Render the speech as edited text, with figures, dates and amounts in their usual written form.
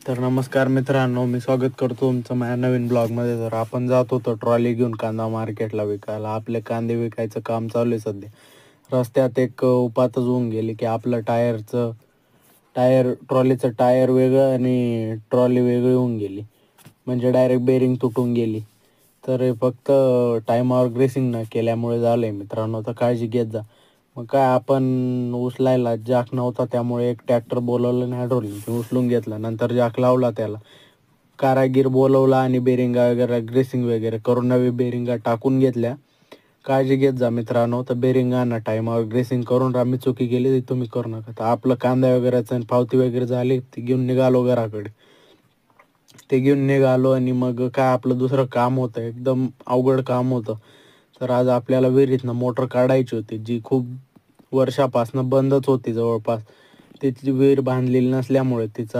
तर नमस्कार मित्रांनो, मी स्वागत करतो तुमचं माझ्या नवीन ब्लॉगमध्ये. तर आपण जात होतो ट्रॉली घेऊन कांदा मार्केटला विकायला. आपले कांदे विकायचं काम चालू आहे सध्या. रस्त्यात एक उपातच होऊन गेली की आपलं ट्रॉलीचं टायर वेगळं आणि ट्रॉली वेगळी होऊन गेली. म्हणजे डायरेक्ट बेरिंग तुटून गेली. तर हे फक्त टायमावर ग्रेसिंग न केल्यामुळे झालं आहे मित्रांनो. तर काळजी घेत जा. मग काय, आपण उचलायला जॅक नव्हता त्यामुळे एक ट्रॅक्टर बोलवलं आणि हायड्रोलिक उचलून घेतला. नंतर जॅक लावला त्याला, कारागीर बोलवला आणि बेरिंगा वगैरे ग्रेसिंग वगैरे करून नवी बेरिंगा टाकून घेतल्या. काळजी घेत जा मित्रांनो. तर बेरिंगांना टायमावर ग्रेसिंग करून राहा. मी चुकी केली ती तुम्ही करू नका. तर आपलं कांदा वगैरेचं आणि पावती वगैरे झाली, ती घेऊन निघालो घराकडे. ते घेऊन निघालो आणि मग काय, आपलं दुसरं काम होतं, एकदम अवघड काम होतं. तर आज आपल्याला विहिरीतनं मोटर काढायची होती, जी खूप वर्षापासनं बंदच होती जवळपास. तिची विहीर बांधलेली नसल्यामुळे तिचा